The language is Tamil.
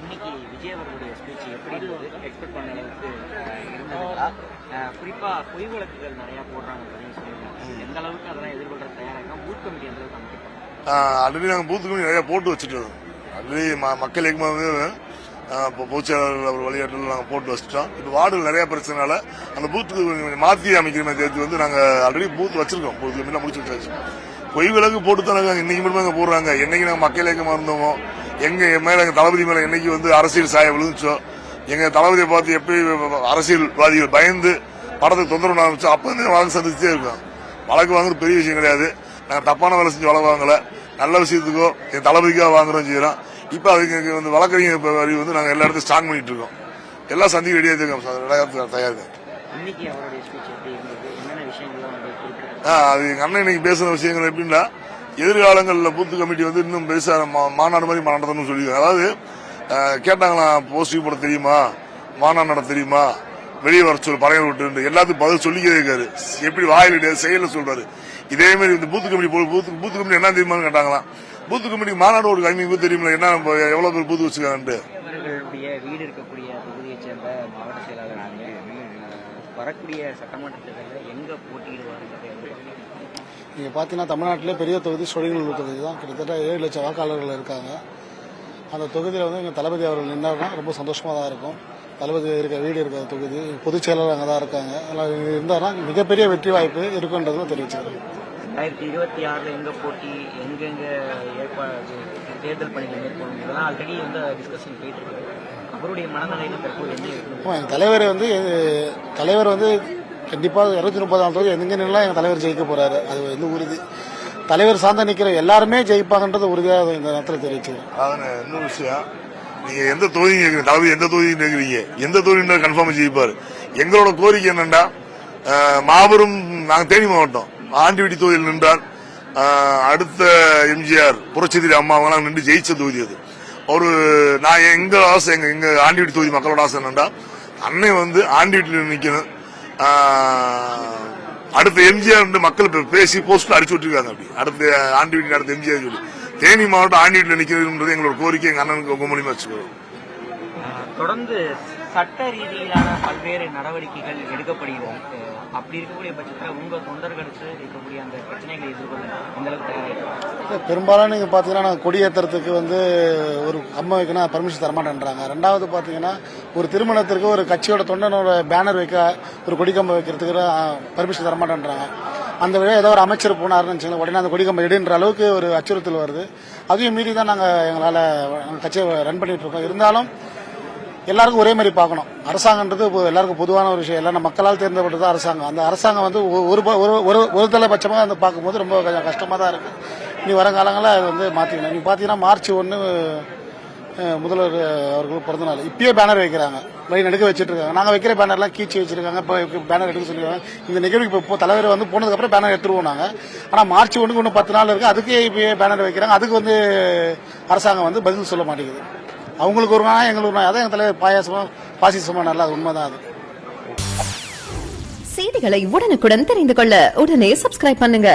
இன்னைக்கு விஜய் அவர்களுடைய ஸ்பீச் எப்படி இருந்தது? எக்ஸ்பெக்ட் பண்ண அளவுக்கு இருந்ததுங்களா? குறிப்பா பொய் வழக்குகள் நிறைய போடுறாங்க அப்படின்னு சொல்லியிருக்காங்க. எந்த அளவுக்கு அதெல்லாம் எதிர்கொள்ற தயாராக பூத் கமிட்டி எந்த அளவுக்கு அமைக்கப்படும்? ஆல்ரெடி நாங்கள் பூத் கமிட்டி நிறைய போட்டு வச்சுட்டோம். ஆல்ரெடி மக்கள் இயக்கமாக இப்போ பொதுச்செயலாளர்கள் அவர் வழிகாட்டில் நாங்கள் போட்டு வச்சுட்டோம். இப்போ வார்டுகள் நிறைய பிரச்சனைனால அந்த பூத்துக்கு மாற்றி அமைக்கிற தேர்த்து வந்து நாங்கள் ஆல்ரெடி பூத் வச்சிருக்கோம். பூத் கமிட்டி முடிச்சு வச்சாச்சு. பொய் விலக்கு போட்டு தான் நாங்கள் இன்னைக்கு மட்டும் அங்கே போடுறாங்க. என்னைக்கு நாங்கள் மக்கள் இயக்கமாக இருந்தோமோ, எங்க மேல எங்க தளபதி மேல என்னைக்கு வந்து அரசியல் சாய விழுந்துச்சோ, எங்க தளபதியை பார்த்து எப்படி அரசியல்வாதிகள் பயந்து படத்துக்கு தொந்தரவு ஆரம்பிச்சோ அப்ப வந்து வழக்கு சந்திச்சுட்டே இருக்கோம். வழக்கு வாங்குறது பெரிய விஷயம் கிடையாது. நாங்கள் தப்பான வேலை செஞ்சு வழக்கு வாங்கல, நல்ல விஷயத்துக்கோ என் தளபதிக்காக வாங்குறோம் செய்யறோம். இப்ப அதுக்கு வந்து வழக்கறிஞர் வரி வந்து நாங்க எல்லா இடத்தையும் ஸ்ட்ராங் பண்ணிட்டு இருக்கோம். எல்லாம் சந்திக்க ரெடியா இருக்கோம், தயார். இன்னைக்கு அவருடைய ஸ்பீச் எப்படி இருந்தது? என்னென்ன விஷயங்கள்லாம் அது எங்க அண்ணன் இன்னைக்கு பேசுற விஷயங்கள் எப்படின்னா, எதிர்காலங்களில் பூத்து கமிட்டி வந்து இன்னும் பெருசா மாநாடு மாதிரி நடத்தணும்னு சொல்லியிருக்காங்க. அதாவது கேட்டாங்களா, போஸ்டிங் போட தெரியுமா, மாநாடு நட தெரியுமா, வெளியே வர சொல்லு பறைய விட்டு எல்லாத்துக்கும் பதில் சொல்லிக்கே இருக்காரு. எப்படி வாயில் செயல சொல்றாரு. இதே மாதிரி இந்த பூத்து கமிட்டி பூத்து கமிட்டி என்ன தெரியுமான்னு கேட்டாங்களாம். பூத்து கமிட்டி மாநாடு ஒரு கமிட்டி தெரியுமா, என்ன எவ்வளவு பேர் பூத்து வச்சுக்காங்கன்ட்டு. வீடு இருக்கக்கூடிய தொகுதியை சேர்ந்த மாவட்ட செயலாளர் வரக்கூடிய சட்டமன்ற தேர்தலில் எங்க போட்டியிடுவாங்க? நீங்கள் பார்த்தீங்கன்னா தமிழ்நாட்டிலே பெரிய தொகுதி சோழிங்கநல்லூர் தொகுதி தான். கிட்டத்தட்ட 7 லட்சம் வாக்காளர்கள் இருக்காங்க. அந்த தொகுதியில் வந்து எங்கள் தளபதி அவர்கள் நின்னார்னா ரொம்ப சந்தோஷமாக தான் இருக்கும். தளபதி வீடு இருக்கிற தொகுதி, பொதுச் செயலாளர் அங்கே தான் இருக்காங்க. அதெல்லாம் இருந்தார்னா மிகப்பெரிய வெற்றி வாய்ப்பு இருக்குன்றதும் தெரிவிச்சுக்கிறேன். 2026 எங்க போட்டி, எங்கெங்க ஏற்பாடு தேர்தல் பணிகள் மேற்கொள்ளும், இதெல்லாம் ஆல்ரெடி வந்து டிஸ்கஷன் போயிட்டு இருக்கு. அவருடைய மனநிலையில் தற்போது என்ன இருக்கு? எங்கள் தலைவர் வந்து கண்டிப்பாக 230ஆம் தொகுதி எங்கெல்லாம் எங்கள் தலைவர் ஜெயிக்க போறாரு, அது வந்து உறுதி. தலைவர் சார்ந்த நிக்கிற எல்லாருமே ஜெயிப்பாங்கன்றது உறுதியாக இந்த நேரத்தில் தெரிவிச்சுக்கிறேன். இன்னொரு விஷயம், நீங்க எந்த தொகுதி தளபதி எந்த தொகுதி கேட்குறீங்க, எந்த தொகுதி கன்ஃபார்ம் ஜெயிப்பாரு. எங்களோட கோரிக்கை என்னண்டா, மாபெரும் நாங்க தேனி மாவட்டம் ஆண்டிவிட்டி தொகுதியில் நின்றால் அடுத்த எம்ஜிஆர் புரட்சித்திரி அம்மா அவங்களாம் நின்று ஜெயிச்ச தொகுதி அது. நான் எங்க ஆசை, எங்க ஆண்டிவிட்டி தொகுதி மக்களோட ஆசை என்னண்டா, அன்னை வந்து ஆண்டிவிட்டியில் நிக்கணும். அடுத்த எம்ஜிஆர் மக்கள் பேசி போஸ்ட்ல அடிச்சு விட்டுருக்காங்க. அப்படி அடுத்த ஆண்டிவிட்டி அடுத்த எம்ஜிஆர் சொல்லி தேனி மாவட்டம் ஆண்டிவிட்டியில் நிக்கிறது எங்களோட கோரிக்கை. எங்க அண்ணனுக்கு உங்க மூலியமா வச்சுக்கிறோம். தொடர்ந்து சட்ட ரீதியிலான பல்வேறு நடவடிக்கைகள் எடுக்கப்படுகிறது. அப்படி இருக்கக்கூடிய பட்சத்தில் உங்க தொண்டர்களுக்கு இருக்கக்கூடிய அந்த பிரச்சனைகளை எதிர்கொள்ள எந்த அளவுக்கு தயாராக? பெரும்பாலும் நீங்க பாத்தீங்கன்னா நாங்கள் கொடியேற்றத்துக்கு வந்து ஒரு கம்பம் வைக்கணும் பர்மிஷன் தரமாட்டேன்றாங்க. ரெண்டாவது பாத்தீங்கன்னா ஒரு திருமணத்திற்கு ஒரு கட்சியோட தொண்டனோட பேனர் வைக்க ஒரு கொடிக்கம்பம் வைக்கிறதுக்கு பர்மிஷன் தரமாட்டேன்றாங்க. அந்த வழியாக ஏதோ ஒரு அமைச்சர் போனாருன்னு வச்சுக்கோங்க, உடனே அந்த கொடிக்கம்பம் எடுன்ற அளவுக்கு ஒரு அச்சுறுத்தல் வருது. அதையும் மீறி தான் நாங்கள் எங்களால் கட்சியை ரன் பண்ணிட்டு இருக்கோம். இருந்தாலும் எல்லாருக்கும் ஒரே மாதிரி பார்க்கணும். அரசாங்கன்றது எல்லாருக்கும் பொதுவான ஒரு விஷயம். எல்லாம் மக்களால் தேர்ந்தெடுப்பது அரசாங்கம். அந்த அரசாங்கம் வந்து ஒரு தலைபட்சமாக வந்து பார்க்கும்போது ரொம்ப கஷ்டமாக தான் இருக்கு. இனி வருங்காலங்களில் அது வந்து மாற்றிக்கணும். நீங்க பார்த்தீங்கன்னா மார்ச் 1 முதல்வர் அவர்களுக்கு பிறந்த நாள். இப்பயே பேனர் வைக்கிறாங்க, வழி நடுக்க வச்சுட்டு இருக்காங்க. நாங்கள் வைக்கிற பேனர்லாம் கீச்சு வச்சிருக்காங்க. இப்போ பேனர் எடுக்க சொல்லிடுவாங்க. இந்த நிகழ்வுக்கு இப்போ தலைவர் வந்து போனதுக்கப்புறம் பேனர் எடுத்துருவோம் நாங்கள். ஆனால் மார்ச் 1க்கு இன்னும் 10 நாள் இருக்கு. அதுக்கே இப்பயே பேனர் வைக்கிறாங்க. அதுக்கு வந்து அரசாங்கம் வந்து பதில் சொல்ல மாட்டேங்குது. அவங்களுக்கு ஒரு நாள் எங்களுக்கு ஒரு நாள். அதான் எங்க தலைவர் பாசிசமா நல்லா உண்மைதான் அது. செய்திகளை உடனுக்குடன் தெரிந்து கொள்ள உடனே சப்ஸ்கிரைப் பண்ணுங்க.